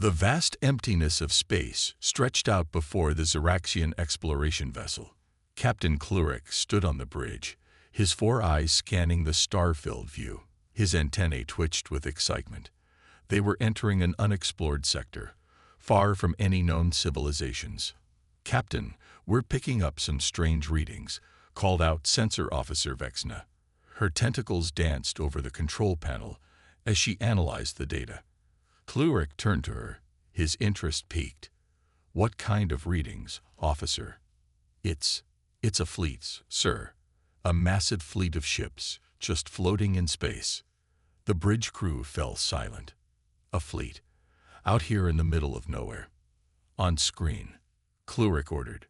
The vast emptiness of space stretched out before the Ziraxian exploration vessel. Captain Klurik stood on the bridge, his four eyes scanning the star-filled view. His antennae twitched with excitement. They were entering an unexplored sector, far from any known civilizations. "Captain, we're picking up some strange readings," called out Sensor Officer Vexna. Her tentacles danced over the control panel as she analyzed the data. Klurik turned to her, his interest piqued. "What kind of readings, officer?" It's a fleet, sir. A massive fleet of ships, just floating in space." The bridge crew fell silent. A fleet, out here in the middle of nowhere. "On screen," Klurik ordered.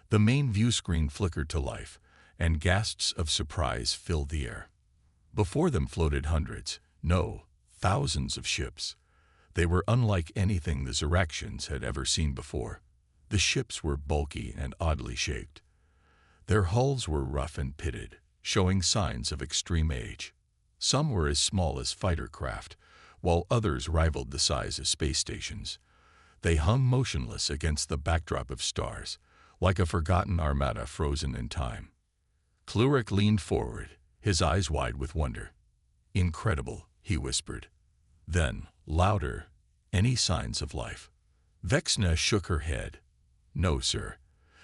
The main view screen flickered to life, and gasps of surprise filled the air. Before them floated hundreds, no, thousands of ships. They were unlike anything the Ziraxians had ever seen before. The ships were bulky and oddly shaped. Their hulls were rough and pitted, showing signs of extreme age. Some were as small as fighter craft, while others rivaled the size of space stations. They hung motionless against the backdrop of stars, like a forgotten armada frozen in time. Klurik leaned forward, his eyes wide with wonder. "Incredible," he whispered. Then, louder, "Any signs of life?" Vexna shook her head. "No, sir.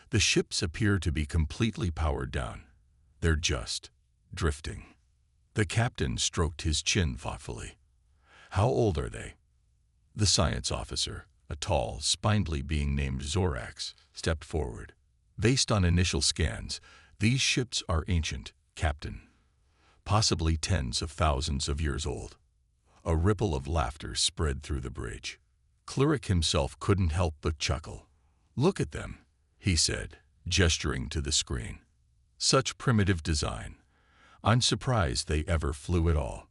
The ships appear to be completely powered down. They're just drifting." The captain stroked his chin thoughtfully. "How old are they?" The science officer, a tall, spindly being named Zorax, stepped forward. "Based on initial scans, these ships are ancient, Captain. Possibly tens of thousands of years old." A ripple of laughter spread through the bridge. Klurik himself couldn't help but chuckle. "Look at them," he said, gesturing to the screen. "Such primitive design. I'm surprised they ever flew at all."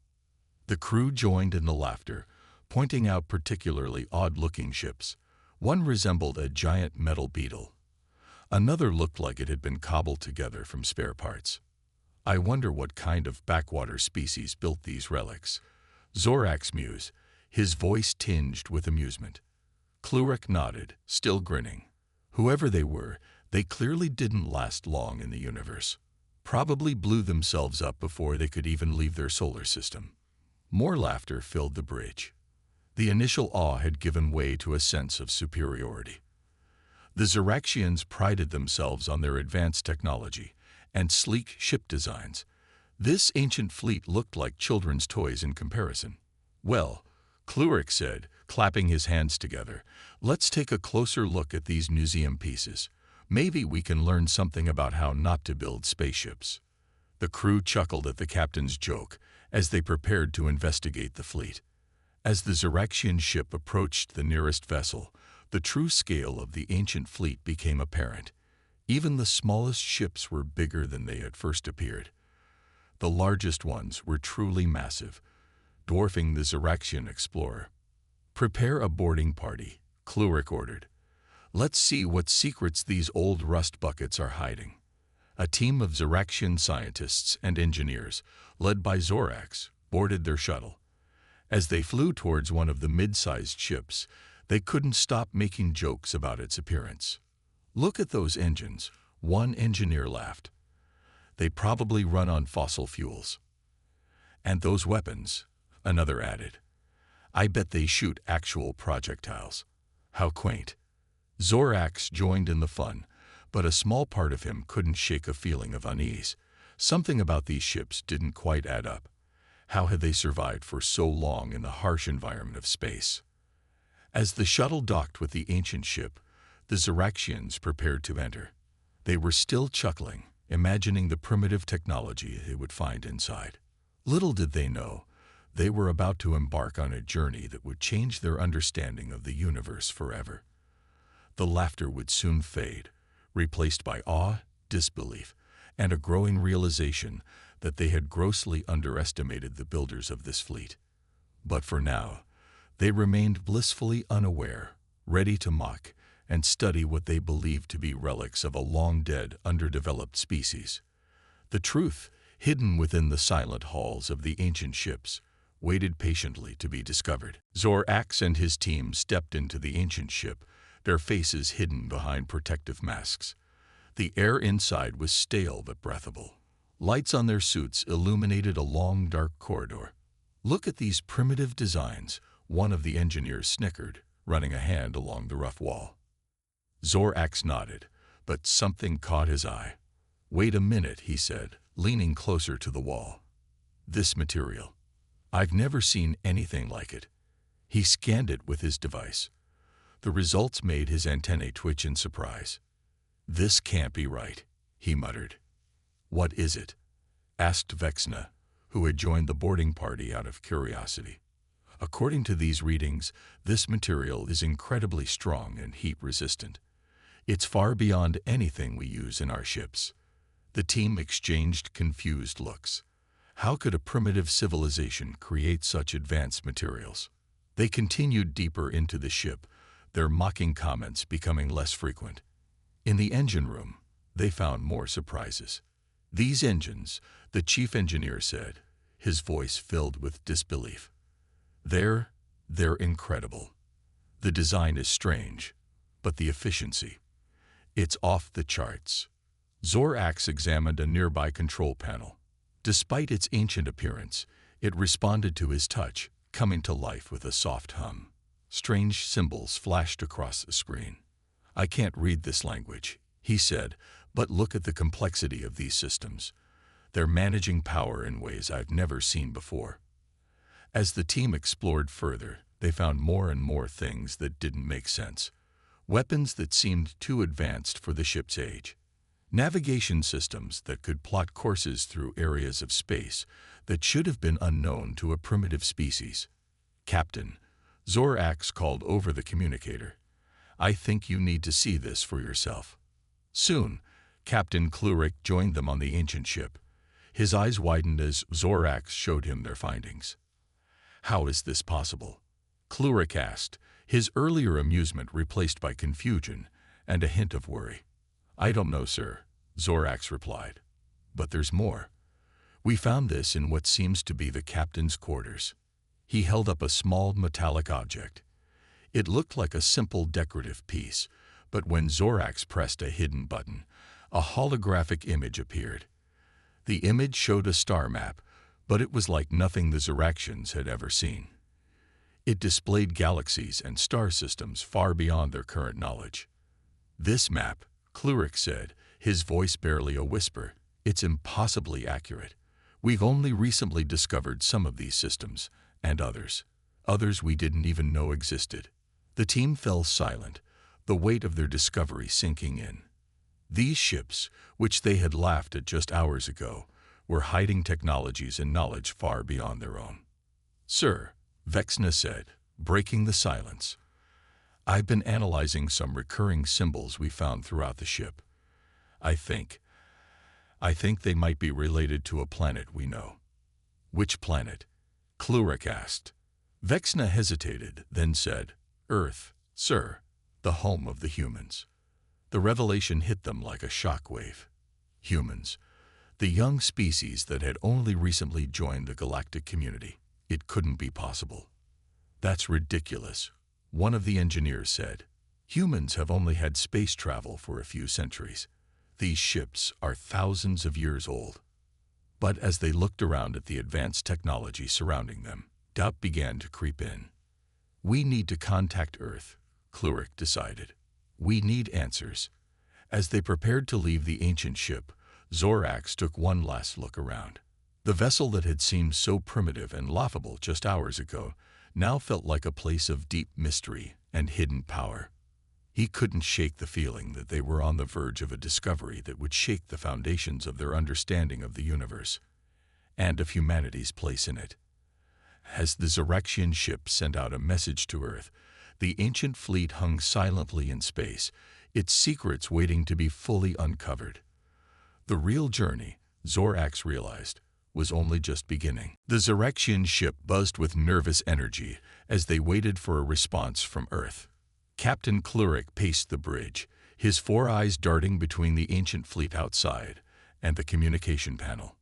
The crew joined in the laughter, pointing out particularly odd-looking ships. One resembled a giant metal beetle. Another looked like it had been cobbled together from spare parts. "I wonder what kind of backwater species built these relics," Zorax mused, his voice tinged with amusement. Klurik nodded, still grinning. Whoever they were, they clearly didn't last long in the universe. Probably blew themselves up before they could even leave their solar system. More laughter filled the bridge. The initial awe had given way to a sense of superiority. The Ziraxians prided themselves on their advanced technology and sleek ship designs. This ancient fleet looked like children's toys in comparison. "Well," Klurik said, clapping his hands together, "let's take a closer look at these museum pieces. Maybe we can learn something about how not to build spaceships." The crew chuckled at the captain's joke as they prepared to investigate the fleet. As the Ziraxian ship approached the nearest vessel, the true scale of the ancient fleet became apparent. Even the smallest ships were bigger than they had first appeared. The largest ones were truly massive, dwarfing the Ziraxian explorer. "Prepare a boarding party," Klurik ordered. "Let's see what secrets these old rust buckets are hiding." A team of Ziraxian scientists and engineers, led by Zorax, boarded their shuttle. As they flew towards one of the mid-sized ships, they couldn't stop making jokes about its appearance. "Look at those engines," one engineer laughed. "They probably run on fossil fuels." "And those weapons," another added. "I bet they shoot actual projectiles." "How quaint." Zorax joined in the fun, but a small part of him couldn't shake a feeling of unease. Something about these ships didn't quite add up. How had they survived for so long in the harsh environment of space? As the shuttle docked with the ancient ship, the Ziraxians prepared to enter. They were still chuckling, imagining the primitive technology they would find inside. Little did they know, they were about to embark on a journey that would change their understanding of the universe forever. The laughter would soon fade, replaced by awe, disbelief, and a growing realization that they had grossly underestimated the builders of this fleet. But for now, they remained blissfully unaware, ready to mock and study what they believed to be relics of a long-dead, underdeveloped species. The truth, hidden within the silent halls of the ancient ships, waited patiently to be discovered. Zorax and his team stepped into the ancient ship, their faces hidden behind protective masks. The air inside was stale but breathable. Lights on their suits illuminated a long, dark corridor. "Look at these primitive designs," one of the engineers snickered, running a hand along the rough wall. Zorax nodded, but something caught his eye. "Wait a minute," he said, leaning closer to the wall. "This material. I've never seen anything like it." He scanned it with his device. The results made his antennae twitch in surprise. "This can't be right," he muttered. "What is it?" asked Vexna, who had joined the boarding party out of curiosity. "According to these readings, this material is incredibly strong and heat-resistant. It's far beyond anything we use in our ships." The team exchanged confused looks. How could a primitive civilization create such advanced materials? They continued deeper into the ship, their mocking comments becoming less frequent. In the engine room, they found more surprises. "These engines," the chief engineer said, his voice filled with disbelief. They're incredible. The design is strange, but the efficiency, it's off the charts." Zorax examined a nearby control panel. Despite its ancient appearance, it responded to his touch, coming to life with a soft hum. Strange symbols flashed across the screen. "I can't read this language," he said, "but look at the complexity of these systems. They're managing power in ways I've never seen before." As the team explored further, they found more and more things that didn't make sense. Weapons that seemed too advanced for the ship's age. Navigation systems that could plot courses through areas of space that should have been unknown to a primitive species. "Captain," Zorax called over the communicator, "I think you need to see this for yourself." Soon, Captain Klurik joined them on the ancient ship. His eyes widened as Zorax showed him their findings. "How is this possible?" Klurik asked, his earlier amusement replaced by confusion and a hint of worry. "I don't know, sir," Zorax replied. "But there's more. We found this in what seems to be the captain's quarters." He held up a small metallic object. It looked like a simple decorative piece, but when Zorax pressed a hidden button, a holographic image appeared. The image showed a star map, but it was like nothing the Zoraxians had ever seen. It displayed galaxies and star systems far beyond their current knowledge. "This map," Klurik said, his voice barely a whisper, "it's impossibly accurate. We've only recently discovered some of these systems, and others we didn't even know existed." The team fell silent, the weight of their discovery sinking in. These ships, which they had laughed at just hours ago, were hiding technologies and knowledge far beyond their own. "Sir," Vexna said, breaking the silence, "I've been analyzing some recurring symbols we found throughout the ship. I think they might be related to a planet we know." "Which planet?" Klurik asked. Vexna hesitated, then said, "Earth, sir, the home of the humans." The revelation hit them like a shockwave. Humans, the young species that had only recently joined the galactic community. It couldn't be possible. "That's ridiculous," one of the engineers said. "Humans have only had space travel for a few centuries. These ships are thousands of years old." But as they looked around at the advanced technology surrounding them, doubt began to creep in. "We need to contact Earth," Klurik decided. "We need answers." As they prepared to leave the ancient ship, Zorax took one last look around. The vessel that had seemed so primitive and laughable just hours ago now felt like a place of deep mystery and hidden power. He couldn't shake the feeling that they were on the verge of a discovery that would shake the foundations of their understanding of the universe and of humanity's place in it. As the Zoraxian ship sent out a message to Earth, the ancient fleet hung silently in space, its secrets waiting to be fully uncovered. The real journey, Zorax realized, was only just beginning. The Zoraxian ship buzzed with nervous energy as they waited for a response from Earth. Captain Klurik paced the bridge, his four eyes darting between the ancient fleet outside and the communication panel.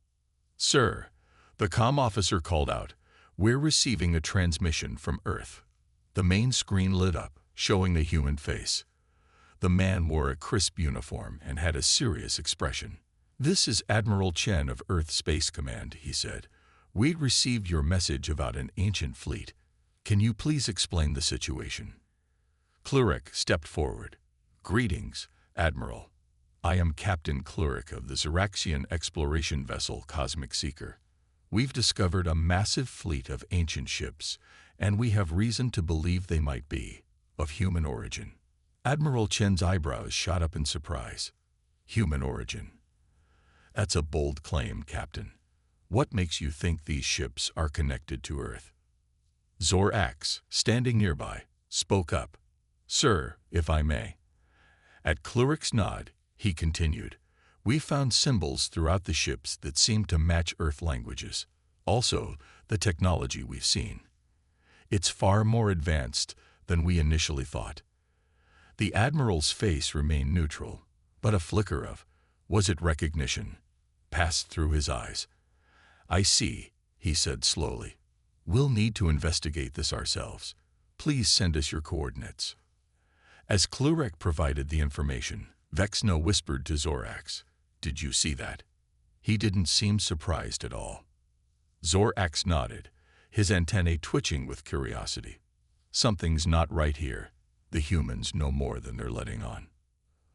"Sir," the comm officer called out, "We're receiving a transmission from Earth." The main screen lit up, showing the human face. The man wore a crisp uniform and had a serious expression. "This is Admiral Chen of Earth Space Command," he said. "We'd received your message about an ancient fleet. Can you please explain the situation?" Klurik stepped forward. "Greetings, Admiral. I am Captain Klurik of the Zeraxian exploration vessel Cosmic Seeker. We've discovered a massive fleet of ancient ships, and we have reason to believe they might be of human origin." Admiral Chen's eyebrows shot up in surprise. "Human origin? That's a bold claim, Captain. What makes you think these ships are connected to Earth?" Zorax, standing nearby, spoke up. "Sir, if I may." At Klurik's nod, he continued, "We found symbols throughout the ships that seem to match Earth languages. Also, the technology we've seen. It's far more advanced than we initially thought." The Admiral's face remained neutral, but a flicker of, was it recognition, passed through his eyes. "I see," he said slowly. "We'll need to investigate this ourselves. Please send us your coordinates." As Klurik provided the information, Vexno whispered to Zorax, "Did you see that?" He didn't seem surprised at all. Zorax nodded, his antennae twitching with curiosity. "Something's not right here. The humans know more than they're letting on."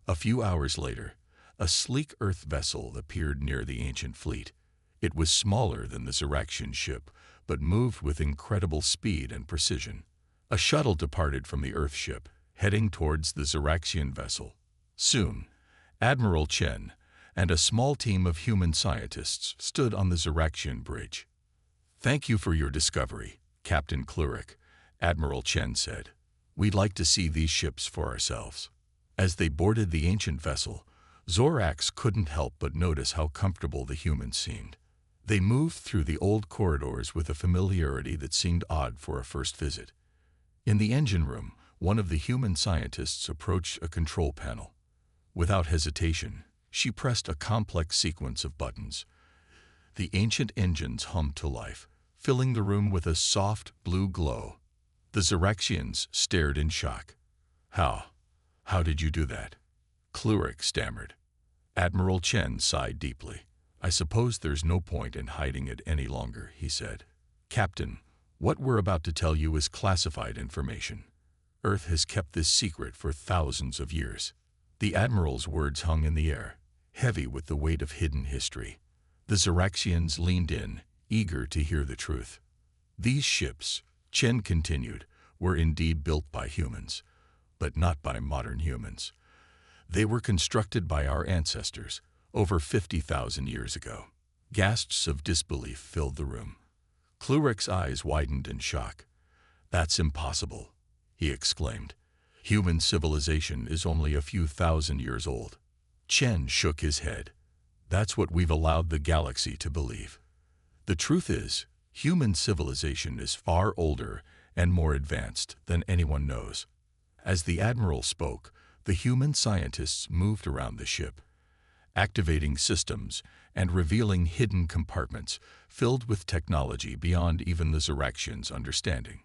A few hours later, a sleek Earth vessel appeared near the ancient fleet. It was smaller than the Zeraxian ship, but moved with incredible speed and precision. A shuttle departed from the Earth ship, heading towards the Zeraxian vessel. Soon, Admiral Chen and a small team of human scientists stood on the Zeraxian bridge. "Thank you for your discovery, Captain Klurik," Admiral Chen said. "We'd like to see these ships for ourselves." As they boarded the ancient vessel, Zorax couldn't help but notice how comfortable the humans seemed. They moved through the old corridors with a familiarity that seemed odd for a first visit. In the engine room, one of the human scientists approached a control panel. Without hesitation, she pressed a complex sequence of buttons. The ancient engines hummed to life, filling the room with a soft blue glow. The Zeraxians stared in shock. How did you do that?" Klurik stammered. Admiral Chen sighed deeply. "I suppose there's no point in hiding it any longer," he said. "Captain, what we're about to tell you is classified information. Earth has kept this secret for thousands of years." The Admiral's words hung in the air, heavy with the weight of hidden history. The Zeraxians leaned in, eager to hear the truth. "These ships," Chen continued, "were indeed built by humans, but not by modern humans. They were constructed by our ancestors over 50,000 years ago." Gasps of disbelief filled the room. Klurik's eyes widened in shock. "That's impossible," he exclaimed. "Human civilization is only a few thousand years old." Chen shook his head. "That's what we've allowed the galaxy to believe. The truth is, human civilization is far older and more advanced than anyone knows." As the Admiral spoke, the human scientists moved around the ship, activating systems and revealing hidden compartments filled with technology beyond even the Zeraxians' understanding.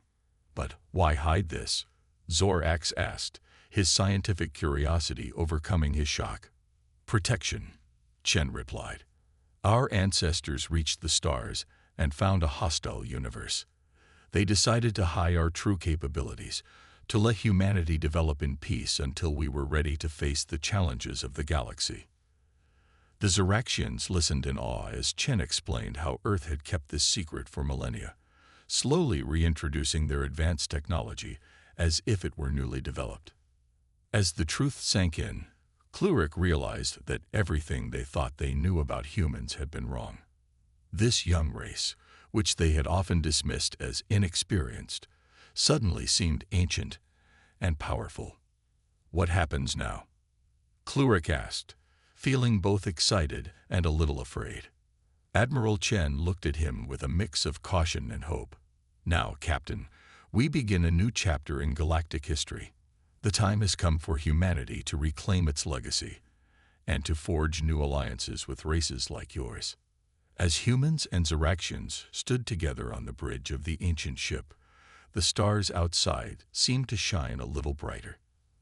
"But why hide this?" Zorax asked, his scientific curiosity overcoming his shock. "Protection," Chen replied. "Our ancestors reached the stars and found a hostile universe. They decided to hide our true capabilities, to let humanity develop in peace until we were ready to face the challenges of the galaxy." The Zeraxians listened in awe as Chen explained how Earth had kept this secret for millennia, slowly reintroducing their advanced technology as if it were newly developed. As the truth sank in, Klurik realized that everything they thought they knew about humans had been wrong. This young race, which they had often dismissed as inexperienced, suddenly seemed ancient and powerful. "What happens now?" Klurik asked, feeling both excited and a little afraid. Admiral Chen looked at him with a mix of caution and hope. "Now, Captain, we begin a new chapter in galactic history. The time has come for humanity to reclaim its legacy and to forge new alliances with races like yours." As humans and Ziraxians stood together on the bridge of the ancient ship, the stars outside seemed to shine a little brighter.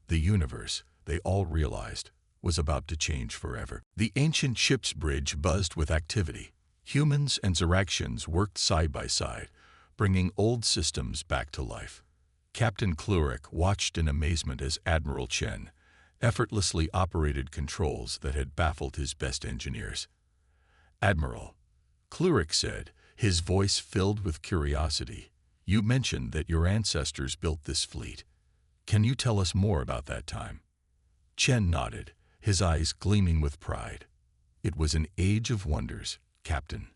The universe, they all realized, was about to change forever. The ancient ship's bridge buzzed with activity. Humans and Ziraxians worked side by side, bringing old systems back to life. Captain Klurik watched in amazement as Admiral Chen effortlessly operated controls that had baffled his best engineers. "Admiral," Klurik said, his voice filled with curiosity, "you mentioned that your ancestors built this fleet. Can you tell us more about that time?" Chen nodded, his eyes gleaming with pride. "It was an age of wonders, Captain.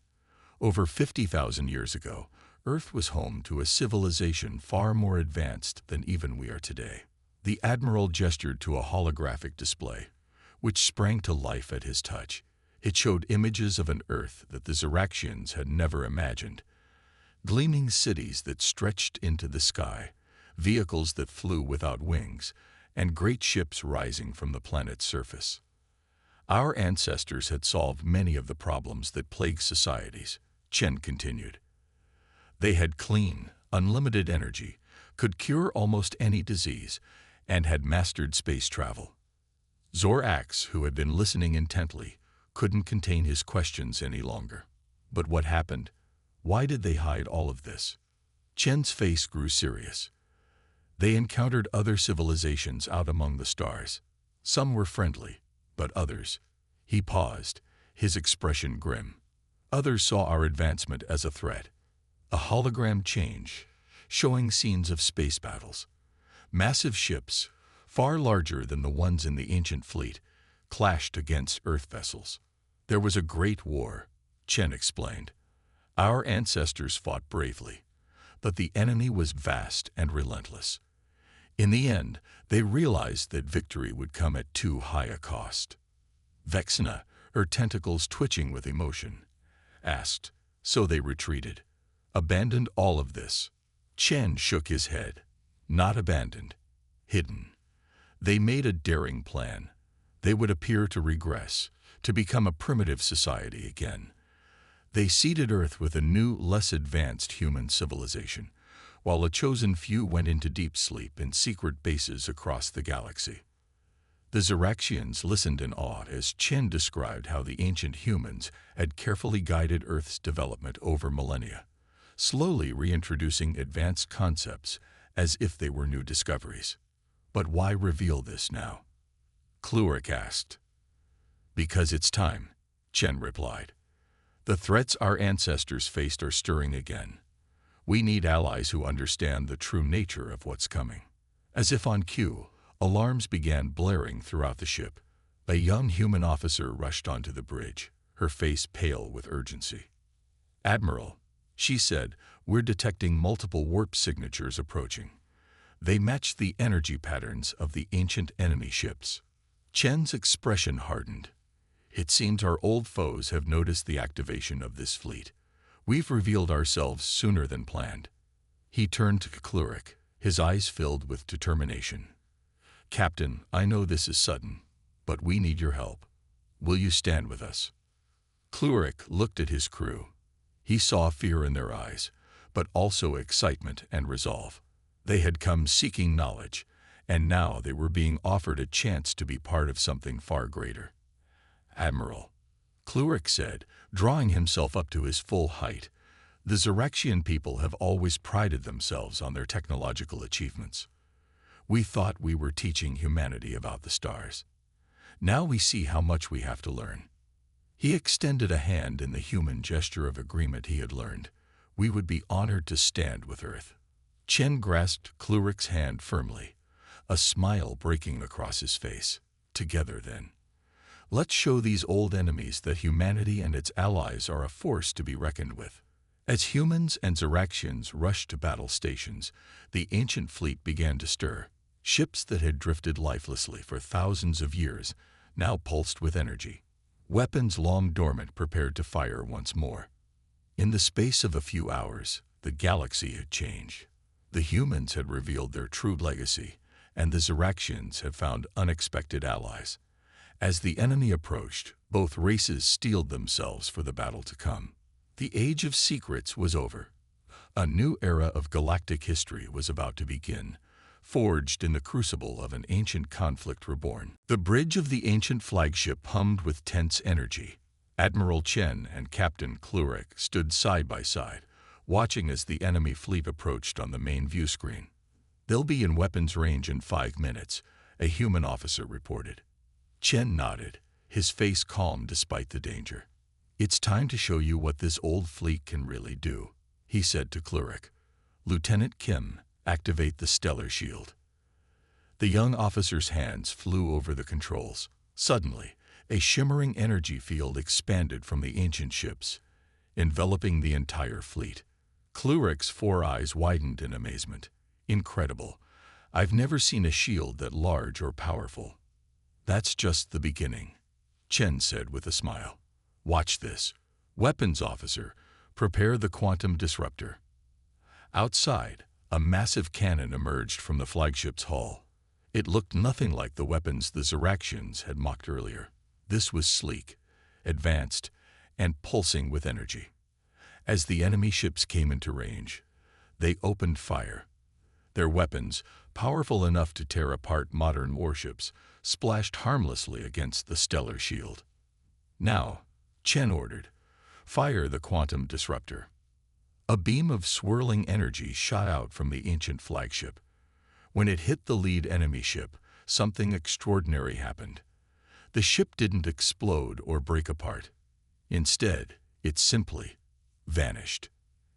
Over 50,000 years ago, Earth was home to a civilization far more advanced than even we are today." The Admiral gestured to a holographic display, which sprang to life at his touch. It showed images of an Earth that the Ziraxians had never imagined. Gleaming cities that stretched into the sky, vehicles that flew without wings, and great ships rising from the planet's surface. "Our ancestors had solved many of the problems that plague societies," Chen continued. "They had clean, unlimited energy, could cure almost any disease, and had mastered space travel." Zorax, who had been listening intently, couldn't contain his questions any longer. "But what happened? Why did they hide all of this?" Chen's face grew serious. "They encountered other civilizations out among the stars. Some were friendly, but others—" He paused, his expression grim. "Others saw our advancement as a threat." A hologram change, showing scenes of space battles. Massive ships, far larger than the ones in the ancient fleet, clashed against Earth vessels. "There was a great war," Chen explained. "Our ancestors fought bravely, but the enemy was vast and relentless. In the end, they realized that victory would come at too high a cost." Vexna, her tentacles twitching with emotion, asked, "So they retreated? Abandoned all of this?" Chen shook his head. "Not abandoned. Hidden. They made a daring plan. They would appear to regress, to become a primitive society again. They seeded Earth with a new, less advanced human civilization, while a chosen few went into deep sleep in secret bases across the galaxy." The Ziraxians listened in awe as Chen described how the ancient humans had carefully guided Earth's development over millennia, slowly reintroducing advanced concepts as if they were new discoveries. "But why reveal this now?" Klurik asked. "Because it's time," Chen replied. "The threats our ancestors faced are stirring again. We need allies who understand the true nature of what's coming." As if on cue, alarms began blaring throughout the ship. A young human officer rushed onto the bridge, her face pale with urgency. "Admiral," she said, "we're detecting multiple warp signatures approaching. They match the energy patterns of the ancient enemy ships." Chen's expression hardened. "It seems our old foes have noticed the activation of this fleet. We've revealed ourselves sooner than planned." He turned to Klurik, his eyes filled with determination. "Captain, I know this is sudden, but we need your help. Will you stand with us?" Klurik looked at his crew. He saw fear in their eyes, but also excitement and resolve. They had come seeking knowledge, and now they were being offered a chance to be part of something far greater. "Admiral," Klurik said, drawing himself up to his full height, "the Ziraxian people have always prided themselves on their technological achievements. We thought we were teaching humanity about the stars. Now we see how much we have to learn." He extended a hand in the human gesture of agreement he had learned. "We would be honored to stand with Earth." Chen grasped Klurik's hand firmly, a smile breaking across his face. "Together, then. Let's show these old enemies that humanity and its allies are a force to be reckoned with." As humans and Ziraxians rushed to battle stations, the ancient fleet began to stir. Ships that had drifted lifelessly for thousands of years now pulsed with energy. Weapons long dormant prepared to fire once more. In the space of a few hours, the galaxy had changed. The humans had revealed their true legacy, and the Ziraxians had found unexpected allies. As the enemy approached, both races steeled themselves for the battle to come. The Age of Secrets was over. A new era of galactic history was about to begin, forged in the crucible of an ancient conflict reborn. The bridge of the ancient flagship hummed with tense energy. Admiral Chen and Captain Klurik stood side by side, watching as the enemy fleet approached on the main view screen. "They'll be in weapons range in 5 minutes," a human officer reported. Chen nodded, his face calm despite the danger. "It's time to show you what this old fleet can really do," he said to Klurik. "Lieutenant Kim, activate the stellar shield." The young officer's hands flew over the controls. Suddenly, a shimmering energy field expanded from the ancient ships, enveloping the entire fleet. Klurik's 4 eyes widened in amazement. "Incredible. I've never seen a shield that large or powerful." "That's just the beginning," Chen said with a smile. "Watch this. Weapons officer, prepare the quantum disruptor." Outside, a massive cannon emerged from the flagship's hull. It looked nothing like the weapons the Ziraxians had mocked earlier. This was sleek, advanced, and pulsing with energy. As the enemy ships came into range, they opened fire. Their weapons, powerful enough to tear apart modern warships, splashed harmlessly against the stellar shield. "Now," Chen ordered, "fire the quantum disruptor." A beam of swirling energy shot out from the ancient flagship. When it hit the lead enemy ship, something extraordinary happened. The ship didn't explode or break apart. Instead, it simply vanished.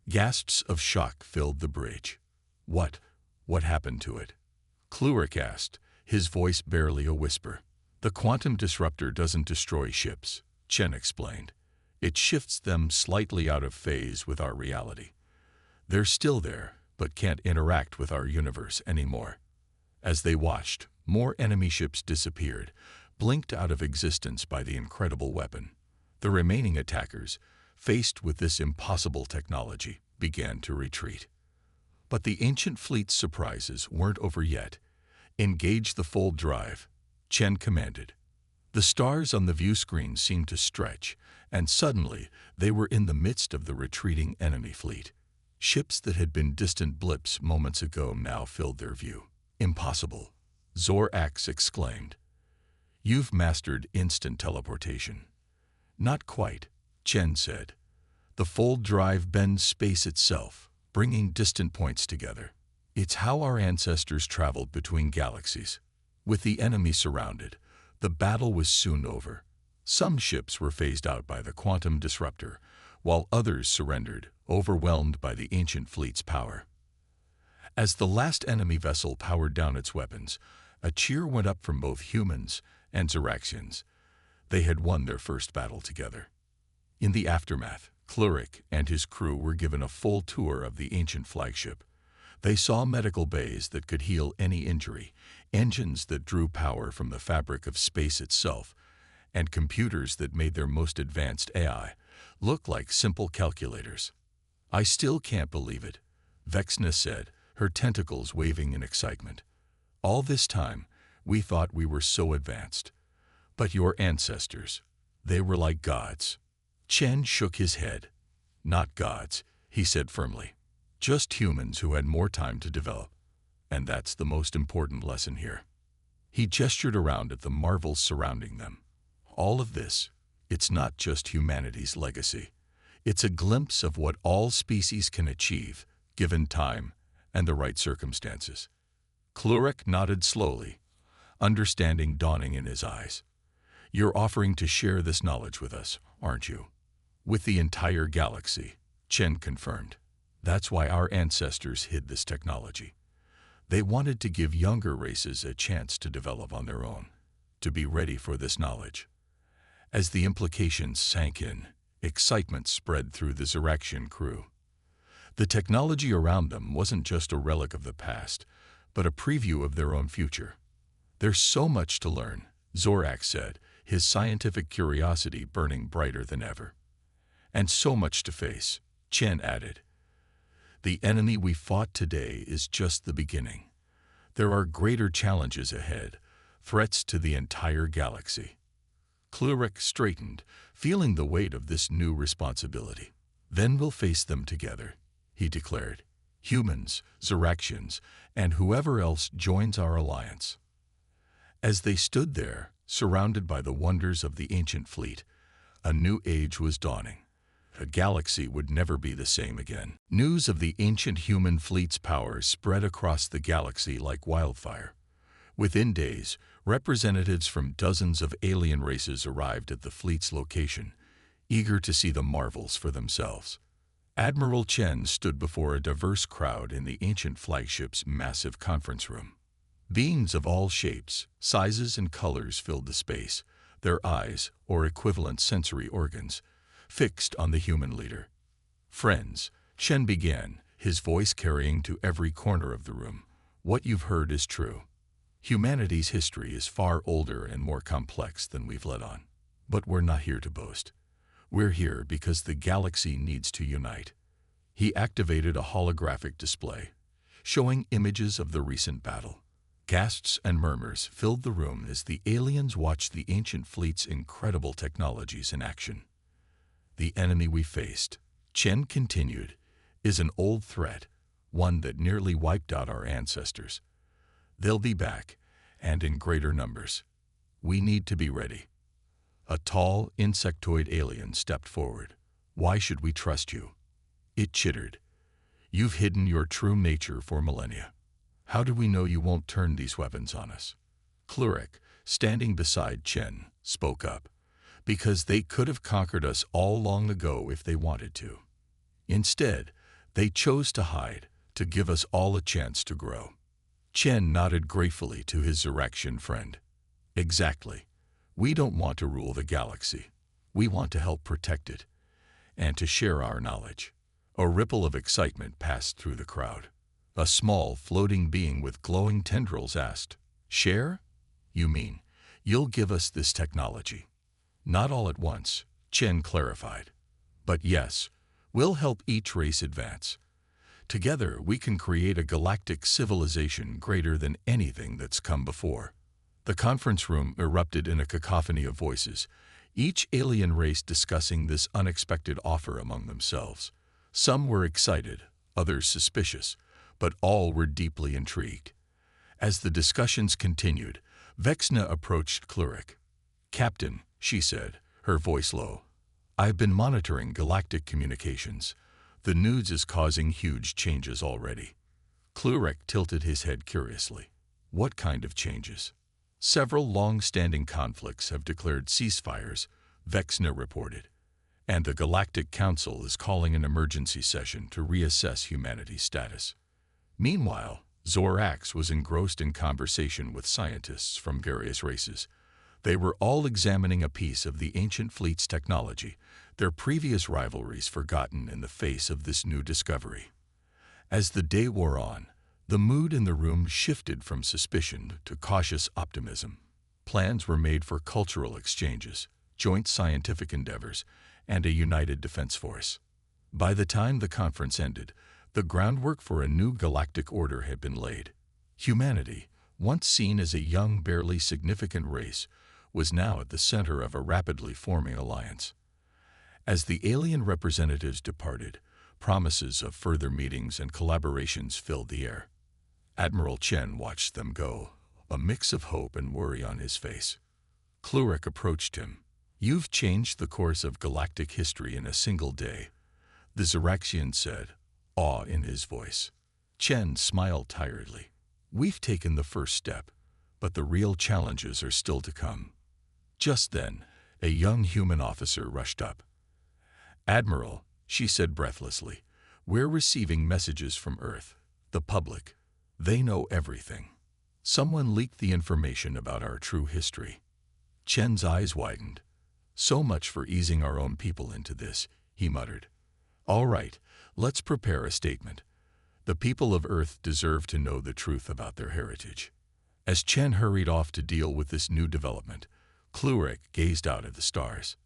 Gasps of shock filled the bridge. What happened to it?" Klurik asked, his voice barely a whisper. "The quantum disruptor doesn't destroy ships," Chen explained. "It shifts them slightly out of phase with our reality. They're still there, but can't interact with our universe anymore." As they watched, more enemy ships disappeared, blinked out of existence by the incredible weapon. The remaining attackers, faced with this impossible technology, began to retreat. But the ancient fleet's surprises weren't over yet. "Engage the fold drive," Chen commanded. The stars on the view screen seemed to stretch, and suddenly they were in the midst of the retreating enemy fleet. Ships that had been distant blips moments ago now filled their view. "Impossible," Zorax exclaimed. "You've mastered instant teleportation." "Not quite," Chen said. "The fold drive bends space itself, bringing distant points together. It's how our ancestors traveled between galaxies." With the enemy surrounded, the battle was soon over. Some ships were phased out by the quantum disruptor, while others surrendered, overwhelmed by the ancient fleet's power. As the last enemy vessel powered down its weapons, a cheer went up from both humans and Ziraxians. They had won their first battle together. In the aftermath, Klurik and his crew were given a full tour of the ancient flagship. They saw medical bays that could heal any injury, engines that drew power from the fabric of space itself, and computers that made their most advanced AI look like simple calculators. "I still can't believe it," Vexna said, her tentacles waving in excitement. "All this time, we thought we were so advanced. But your ancestors, they were like gods." Chen shook his head. "Not gods," he said firmly. "Just humans who had more time to develop. And that's the most important lesson here." He gestured around at the marvels surrounding them. "All of this, it's not just humanity's legacy. It's a glimpse of what all species can achieve, given time and the right circumstances." Klurik nodded slowly, understanding dawning in his eyes. "You're offering to share this knowledge with us, aren't you?" "With the entire galaxy," Chen confirmed. "That's why our ancestors hid this technology. They wanted to give younger races a chance to develop on their own, to be ready for this knowledge." As the implications sank in, excitement spread through the Ziraxian crew. The technology around them wasn't just a relic of the past, but a preview of their own future. "There's so much to learn," Zorax said, his scientific curiosity burning brighter than ever. "And so much to face," Chen added. "The enemy we fought today is just the beginning. There are greater challenges ahead, threats to the entire galaxy." Klurek straightened, feeling the weight of this new responsibility. Then we'll face them together, he declared. Humans, Ziraxians, and whoever else joins our alliance. As they stood there, surrounded by the wonders of the ancient fleet, a new age was dawning. The galaxy would never be the same again. News of the ancient human fleet's power spread across the galaxy like wildfire. Within days, representatives from dozens of alien races arrived at the fleet's location, eager to see the marvels for themselves. Admiral Chen stood before a diverse crowd in the ancient flagship's massive conference room. Beings of all shapes, sizes, and colors filled the space, their eyes, or equivalent sensory organs, fixed on the human leader. Friends, Chen began, his voice carrying to every corner of the room. What you've heard is true. Humanity's history is far older and more complex than we've let on. But we're not here to boast. We're here because the galaxy needs to unite. He activated a holographic display, showing images of the recent battle. Gasps and murmurs filled the room as the aliens watched the ancient fleet's incredible technologies in action. The enemy we faced, Chen continued, is an old threat, one that nearly wiped out our ancestors. They'll be back, and in greater numbers. We need to be ready. A tall, insectoid alien stepped forward. Why should we trust you? It chittered. You've hidden your true nature for millennia. How do we know you won't turn these weapons on us? Klurek, standing beside Chen, spoke up. Because they could have conquered us all long ago if they wanted to. Instead, they chose to hide, to give us all a chance to grow. Chen nodded gratefully to his Ziraxian friend. Exactly. We don't want to rule the galaxy. We want to help protect it, and to share our knowledge. A ripple of excitement passed through the crowd. A small, floating being with glowing tendrils asked, "Share? You mean, you'll give us this technology?" Not all at once, Chen clarified. But yes, we'll help each race advance. Together, we can create a galactic civilization greater than anything that's come before. The conference room erupted in a cacophony of voices, each alien race discussing this unexpected offer among themselves. Some were excited, others suspicious, but all were deeply intrigued. As the discussions continued, Vexna approached Klurek. "Captain," she said, her voice low, "I've been monitoring galactic communications. The news is causing huge changes already." Klurek tilted his head curiously. "What kind of changes?" "Several long-standing conflicts have declared ceasefires," Vexna reported, "and the Galactic Council is calling an emergency session to reassess humanity's status." Meanwhile, Zorax was engrossed in conversation with scientists from various races. They were all examining a piece of the ancient fleet's technology, their previous rivalries forgotten in the face of this new discovery. As the day wore on, the mood in the room shifted from suspicion to cautious optimism. Plans were made for cultural exchanges, joint scientific endeavors, and a united defense force. By the time the conference ended, the groundwork for a new galactic order had been laid. Humanity, once seen as a young, barely significant race, was now at the center of a rapidly forming alliance. As the alien representatives departed, promises of further meetings and collaborations filled the air. Admiral Chen watched them go, a mix of hope and worry on his face. Klurek approached him. "You've changed the course of galactic history in a single day," the Ziraxian said, awe in his voice. Chen smiled tiredly. "We've taken the first step, but the real challenges are still to come." Just then, a young human officer rushed up. "Admiral," she said breathlessly, "we're receiving messages from Earth, the public. They know everything. Someone leaked the information about our true history." Chen's eyes widened. "So much for easing our own people into this," he muttered. "All right, let's prepare a statement. The people of Earth deserve to know the truth about their heritage." As Chen hurried off to deal with this new development, Klurek gazed out at the stars.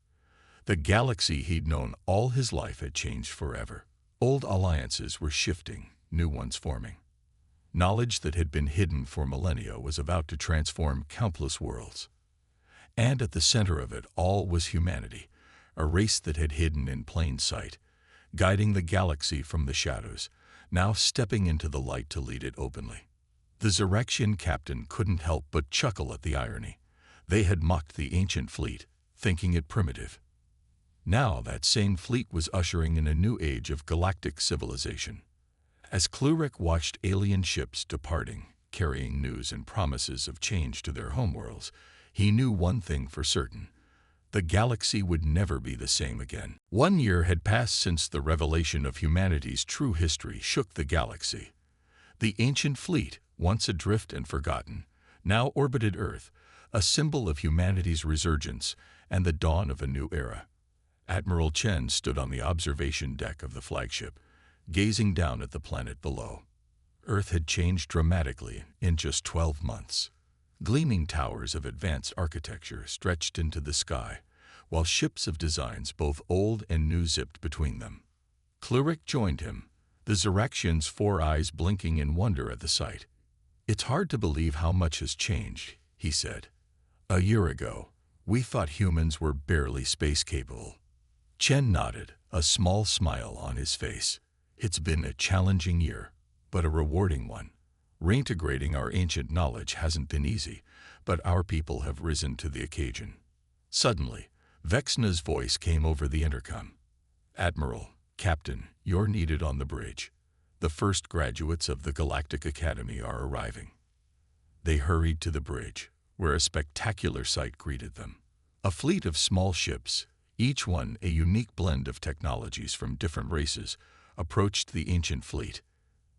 The galaxy he'd known all his life had changed forever. Old alliances were shifting, new ones forming. Knowledge that had been hidden for millennia was about to transform countless worlds. And at the center of it all was humanity, a race that had hidden in plain sight, guiding the galaxy from the shadows, now stepping into the light to lead it openly. The Zyraxian captain couldn't help but chuckle at the irony. They had mocked the ancient fleet, thinking it primitive. Now that same fleet was ushering in a new age of galactic civilization. As Klurik watched alien ships departing, carrying news and promises of change to their homeworlds, he knew one thing for certain. The galaxy would never be the same again. 1 year had passed since the revelation of humanity's true history shook the galaxy. The ancient fleet, once adrift and forgotten, now orbited Earth, a symbol of humanity's resurgence and the dawn of a new era. Admiral Chen stood on the observation deck of the flagship, gazing down at the planet below. Earth had changed dramatically in just 12 months. Gleaming towers of advanced architecture stretched into the sky, while ships of designs both old and new zipped between them. Klurik joined him, the Zyraxian's 4 eyes blinking in wonder at the sight. "It's hard to believe how much has changed," he said. "A year ago, we thought humans were barely space-capable." Chen nodded, a small smile on his face. "It's been a challenging year, but a rewarding one. Reintegrating our ancient knowledge hasn't been easy, but our people have risen to the occasion." Suddenly, Vexna's voice came over the intercom. "Admiral, Captain, you're needed on the bridge. The first graduates of the Galactic Academy are arriving." They hurried to the bridge, where a spectacular sight greeted them. A fleet of small ships, each one a unique blend of technologies from different races, approached the ancient fleet.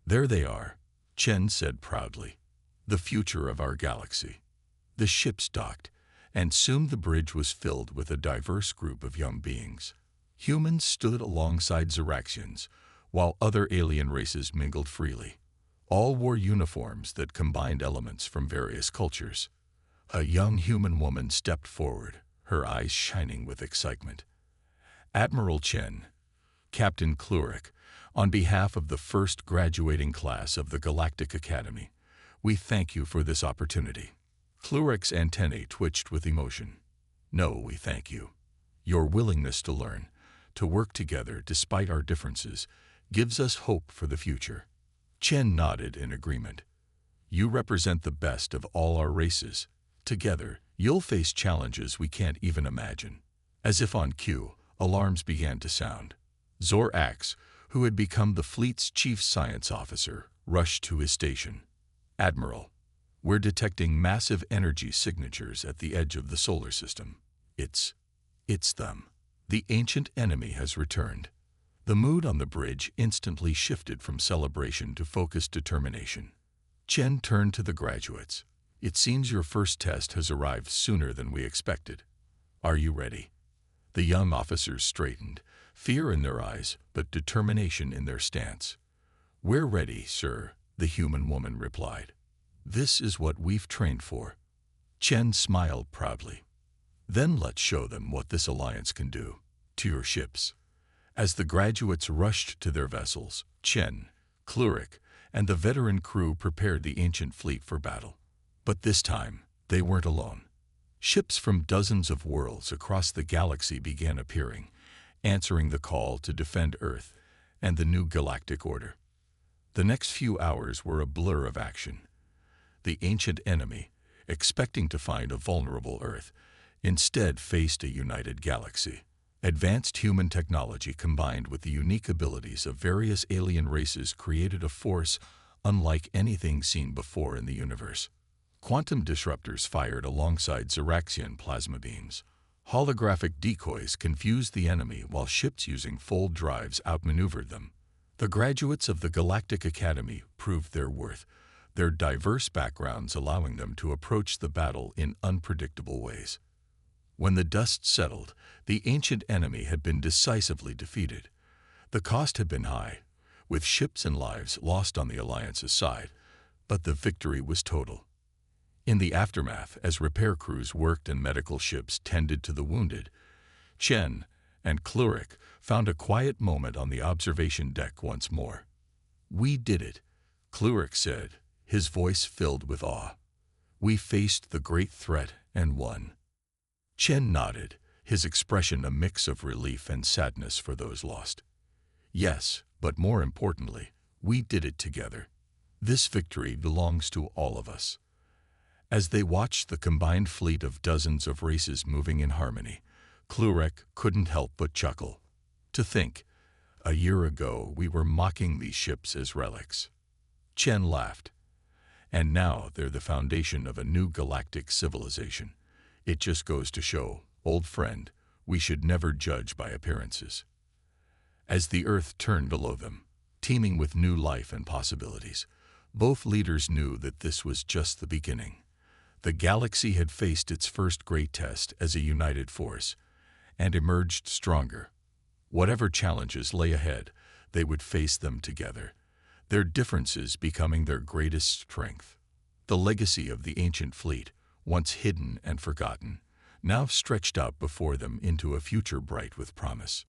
"There they are," Chen said proudly, "the future of our galaxy." The ships docked, and soon the bridge was filled with a diverse group of young beings. Humans stood alongside Zyraxians, while other alien races mingled freely. All wore uniforms that combined elements from various cultures. A young human woman stepped forward, her eyes shining with excitement. "Admiral Chen, Captain Klurik, on behalf of the first graduating class of the Galactic Academy, we thank you for this opportunity." Klurik's antennae twitched with emotion. "No, we thank you. Your willingness to learn, to work together despite our differences, gives us hope for the future." Chen nodded in agreement. "You represent the best of all our races. Together, you'll face challenges we can't even imagine." As if on cue, alarms began to sound. Zorax, who had become the fleet's chief science officer, rushed to his station. "Admiral, we're detecting massive energy signatures at the edge of the solar system. It's them. The ancient enemy has returned." The mood on the bridge instantly shifted from celebration to focused determination. Chen turned to the graduates. "It seems your first test has arrived sooner than we expected. Are you ready?" The young officers straightened, fear in their eyes, but determination in their stance. "We're ready, sir," the human woman replied. "This is what we've trained for." Chen smiled proudly. "Then let's show them what this alliance can do. To your ships." As the graduates rushed to their vessels, Chen, Klurik, and the veteran crew prepared the ancient fleet for battle. But this time, they weren't alone. Ships from dozens of worlds across the galaxy began appearing, answering the call to defend Earth and the new galactic order. The next few hours were a blur of action. The ancient enemy, expecting to find a vulnerable Earth, instead faced a united galaxy. Advanced human technology combined with the unique abilities of various alien races created a force unlike anything seen before in the universe. Quantum disruptors fired alongside Zyraxian plasma beams. Holographic decoys confused the enemy while ships using fold drives outmaneuvered them. The graduates of the Galactic Academy proved their worth, their diverse backgrounds allowing them to approach the battle in unpredictable ways. When the dust settled, the ancient enemy had been decisively defeated. The cost had been high, with ships and lives lost on the Alliance's side, but the victory was total. In the aftermath, as repair crews worked and medical ships tended to the wounded, Chen and Klurik found a quiet moment on the observation deck once more. "We did it," Klurik said, his voice filled with awe. "We faced the great threat and won." Chen nodded, his expression a mix of relief and sadness for those lost. Yes, but more importantly, we did it together. This victory belongs to all of us. As they watched the combined fleet of dozens of races moving in harmony, Klurek couldn't help but chuckle. To think, a year ago we were mocking these ships as relics. Chen laughed. And now they're the foundation of a new galactic civilization. It just goes to show, old friend, we should never judge by appearances. As the Earth turned below them, teeming with new life and possibilities, both leaders knew that this was just the beginning. The galaxy had faced its first great test as a united force, and emerged stronger. Whatever challenges lay ahead, they would face them together, their differences becoming their greatest strength. The legacy of the ancient fleet, once hidden and forgotten, now stretched out before them into a future bright with promise.